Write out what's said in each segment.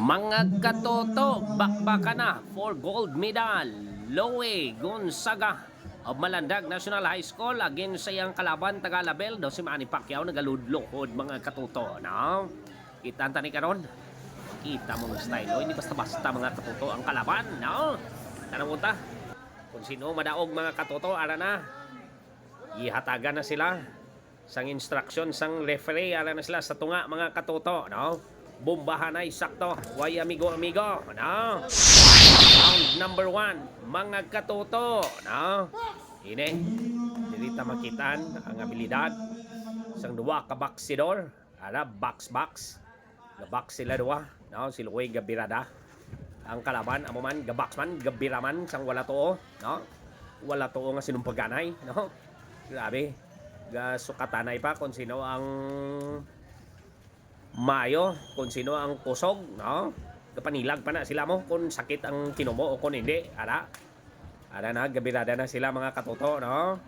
Mga katoto, bakbaka na for gold medal. Loe Gonzaga of Malandag National High School against sa iyang kalaban taga Label daw si Manny Pacquiao nagaludlokod mga katoto. No? Kita ni karon. Kita mong style. O, hindi basta-basta mga katoto ang kalaban. No? Tanong ta. Kung sino madaog mga katoto, ara na. Ihatagan na sila sang instruction sang referee, ara na sila sa tunga mga katoto. No? Bombahan ay sakto. Why amigo, no? Round number 1, mga katoto, no? Ini, dito makitaan ang abilidad sang duwa ka baksidor. Ara, box. Gabak sila duwa, no? Si Luway gabirada. Ang kalaban, amo man, gabaksman, gabiraman sang wala too, no? Wala too nga sinumpaganay, no? Grabe. Gasukatanay pa kung sino ang mayo, kung sino ang kusog, no? Kapanilag pa na sila mo kung sakit ang kinumo o kung hindi. Ara na, gabirada na sila mga katoto, no?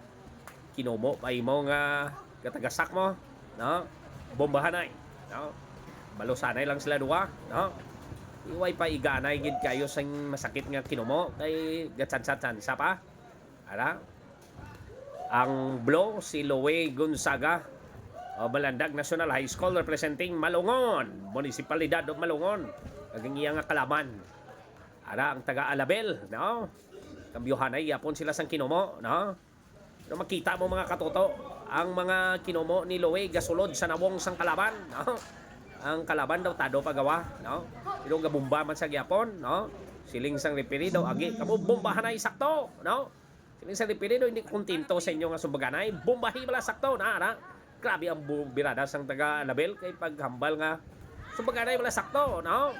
Kinumo pa mo nga katagasak mo, no? Bombahan ay, no? Malusanay lang sila duwa, no? Iway pa iganay gid kayo sang masakit nga kinumo kay gatsansa pa. Ara ang blow si Loe Gonzaga o Malandag National High School representing Malungon, Municipalidad of Malungon. Aging iya nga kalaban. Ara ang taga Alabel, no? Kambyuhan ay yapon sila sang kinumo, no? Pero makita mo mga katoto, ang mga kinumo ni Loe gasulod sa nawong sang kalaban, no? Ang kalaban daw tado pagawa, no? Pero gabomba man sa gyapon, no? Siling sang referee daw agi, kamo bombahan ay sakto, no? Siling sang referee daw hindi kontento sa inyo nga sumbaganay, bombahi bala sakto na, ara. Grabe ang birada sang taga Label kay paghambal nga sumbaganay bala sakto, no?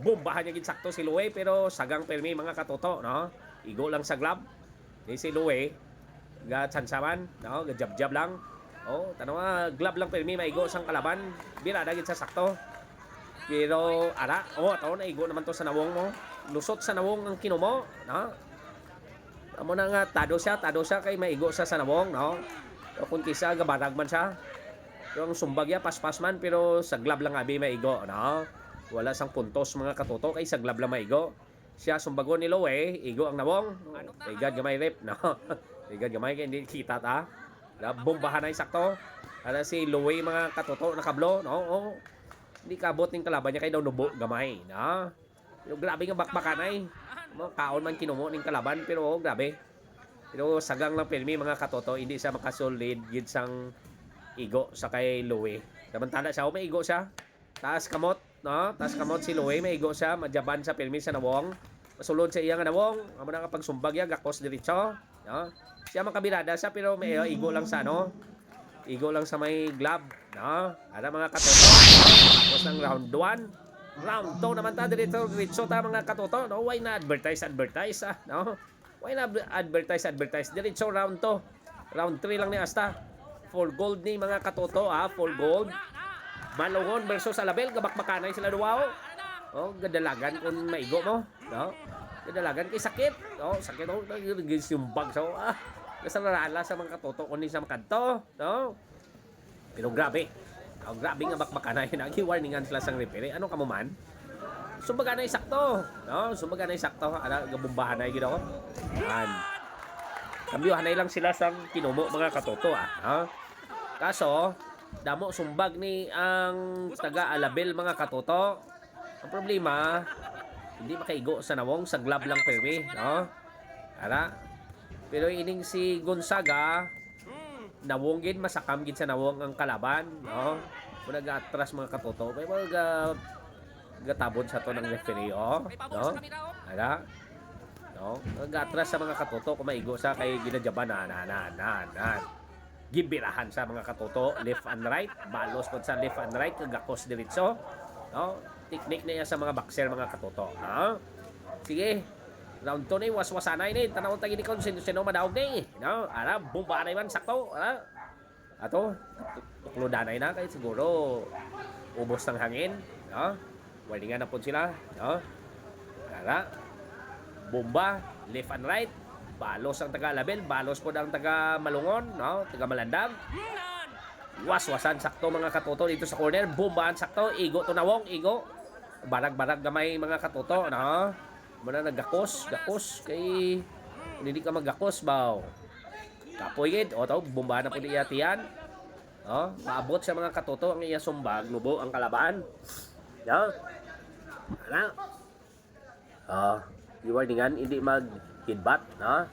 Bombahan niya gid sakto si Luwe pero sagang permi mga katoto, no? Igo lang sa glove. Si Luwe ga tsansaman, no? Ga jab lang. Oh, tanawa glove lang permi maigo sang kalaban. Birada gid sa sakto. Pero ara, ato na igo naman to sa nawong mo. Lusot sa nawong ang kinumo, no? Amo na nga tado siya kay maigo sa nawong, no? O kung kisa gabarag man siya. Yung sumbag ya paspas man pero sa glove lang abi maigo, no? Wala sang puntos mga katoto kay sa glove lang maigo. Siya sumbagon ni Loe, igo ang nawong. Igad gamay rep, no? Igad gamay kay hindi kita ta. Bombahan ay sakto. Ala si Loe mga katoto nakablo, no? Oh. Hindi kabot ning kalaban niya kay daw nubo gamay, no? Pero grabe nga bakbakan ay. Kaon man kinumo ning kalaban pero grabe. Pero sagang lang pirmi mga katoto, hindi siya makasolid gid sang igo sa kay Loe. Samantala siya may igo siya. Taas kamot, no? Taas kamot si Loe may igo siya, madyaban sa pirmi sa nawong. Masulod sa iya nga nawong, amo na kapag sumbag ya gakos diretso, no? Siya makabirada siya pero may igo lang sa ano. Igo lang sa may glove, no? Ada mga katoto. Tapos ng round 1. Round 2 naman ta diretso ta mga katoto, no? Why na advertise no? Why na advertise diretso round 2. Round 3 lang ni asta. Full gold ni mga katoto, full gold. Malungon versus Alabel, gabakbakanay sila duwa. Oh, gadalagan kung maigo mo, no? Gadalagan kay sakit. Oh, sakit oh, gisumbag so. Nasarala sa mga katoto kundi sa makanto, no? Pero grabe. Grabe nga bakbakanay nagi-warningan sila sang referee. Ano kamo man? Sumbaganay sakto, no? Sumbaganay sakto, ana gabombahan ay gid ako. Kambyuhanay lang sila sang kinumo mga katoto, no? Kaso damo sumbag ni ang taga Alabel mga katoto. Ang problema, hindi makaigo sa nawong sa glove lang permi, no? Ara. Pero ining si Gonzaga, nawong gid masakam gid sa nawong ang kalaban, no? Kung nag-atras mga katoto, may mga gatabon sa to ng referee, no? Ara. No? Nag-atras sa mga katoto kung maigo sa kay ginadyaban na. Gibirahan sa mga katoto, left and right, balos pod sa left and right, gakos diretso, no? Technique na yan sa mga boxer mga katoto, no? Sige. Round 2 ni waswasanay ni tanaw tagi ni kon sino madaog ni, no? Ara bomba na man sakto, ara. Ato tuklodanay na kay siguro ubos ng hangin, no? Warningan na pud sila, no? Ara bomba left and right, balos ang taga Label, balos pod ang taga Malungon, no? Taga Malandag. Waswasan sakto mga katoto dito sa corner, bombahan sakto, igo to nawong, igo. barag-barag gamay mga katoto, no? Muna naggakos, gakos kay hindi ka maggakos baw. Kapoy gid, o to, bomba na po niya tiyan. No? Maabot sa mga katoto ang iya sumbag, nubo ang kalaban. No? Ano? Iwarningan, hindi mag-hidbat, no?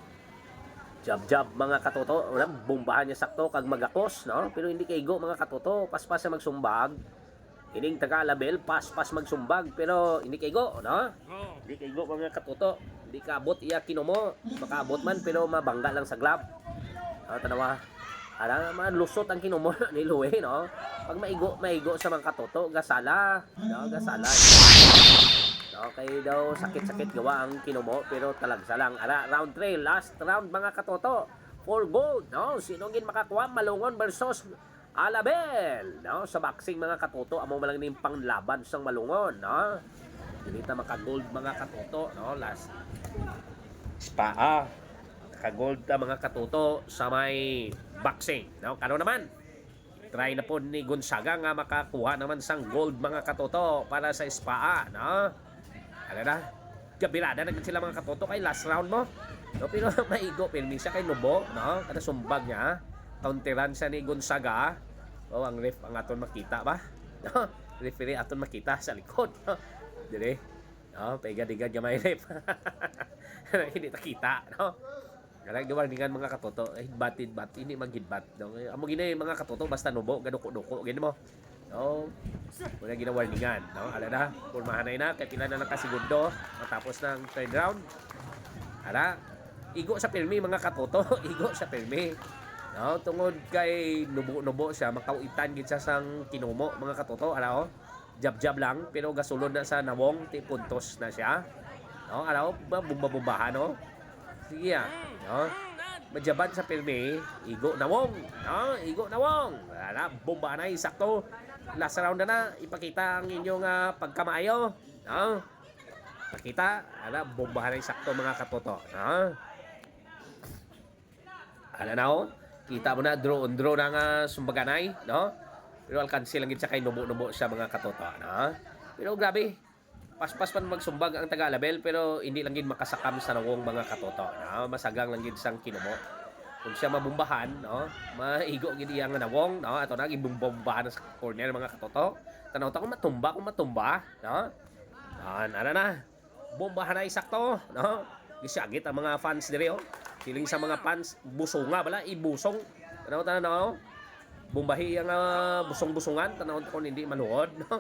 Jab-jab mga katoto, wala, bombahan niya sakto kag magakos, no? Pero hindi kaigo mga katoto, paspas sa magsumbag. Ining taga-label, paspas magsumbag, pero hindi kaigo, no? Hindi kaigo mga katoto, hindi kaabot iya kinomo, makaabot man pero mabangga lang sa glove. Tanawa, lusot ang kinomo ni Louie, no? Pag maigo sa mga katoto, gasala, no? Gasala. Okay daw, sakit-sakit gawa ang kinomo, pero talagsa lang. Round 3, last round mga katoto. For gold, no? Sinong makakuha? Malungon versus Alabel, no? Sa boxing mga katoto, amo malang ning panglaban sang Malungon, no? Hindi ta maka-gold mga katoto, no? Last Spaa. Naka-gold ta mga katoto sa may boxing, no? Kano naman? Try na po ni Gonzaga nga makakuha naman sang gold mga katoto para sa Spaa, no? Ano na? Gabirada na sila mga katoto kay last round mo. No, pero maigo pirmi siya kay Nubo, no? Kada sumbag niya, counteran siya ni Gonzaga. Oh, ang ref ang aton makita ba? No? Referee aton makita sa likod, no? Dire. No, paiga-digad gamay ref. Hindi nakita, no? Kaya gawarningan mga katoto, hidbatid bat, hindi maghidbat. No? Amo ginay mga katoto basta Nubo, gaduko-duko, gini mo. No, muna ginawarningan, no? Ala na, purmahanay na, kaya pila na lang kasigundo, matapos ng third round. Ala, igo sa pirmi mga katoto, igo sa pirmi. No, tungod kay nubo-nubo siya, makauitan gid sa sang kinomo mga katoto, ala oh. Jab-jab lang, pero gasulod na sa nawong, ti puntos na siya. No, ala oh, bumba-bumbahan, no? Sige ah, no? Majaban sa pirmi, igo nawong, no? Igo nawong. Ala, bomba na, sakto. Last round na, ipakita ang inyong pagkamayo, no? Pakita, bombahan na sakto mga katoto, no? Na, oh, kita mo na, draw on draw na sumbaganay, no? Pero alkansi lang siya kay nubo-nubo siya mga katoto, no? Pero grabe, paspas pa magsumbag ang taga-label, pero hindi lang gid makasakam sa nawong mga katoto, no? Masagang lang gid sang kinumo. Kung siya mabumbahan, no? Maigo gid iya nga nawong, no? Ato na gibumbombahan sa corner mga katoto. Tanaw ta kung matumba, no? Ana na. Bombahan na sakto, no? Gisagit ang mga fans dire, oh. Siling sa mga fans busonga bala ibusong. Tanaw ta no? Bombahi ang busong-busungan, tanaw ta kon hindi maluhod, no?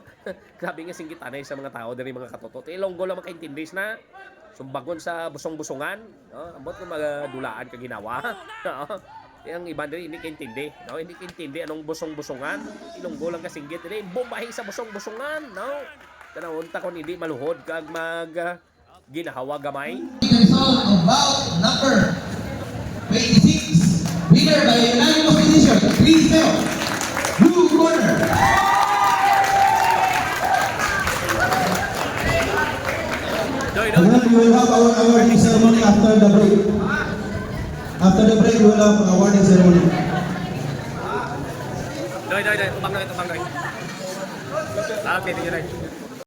Grabe nga singgitanay sa mga tao dire mga katoto. Ilonggo lang makaintindis na. Sumbagon sa busong-busungan, no? Ambot ko magadulaan ka ginawa, no? Yang iba din hindi kaintindi, no? Hindi kaintindi anong busong-busungan. Ilonggo lang kasinggit dire, bombahi sa busong-busungan, no? Tanawon ta kon hindi maluhod kag ginahawa gamay. Result of bout number 26, winner by unanimous decision, 3-0, blue corner. And then we will have our awarding ceremony after the break. After the break, we will have awarding ceremony. Doy, ubang na. Okay, tingnan.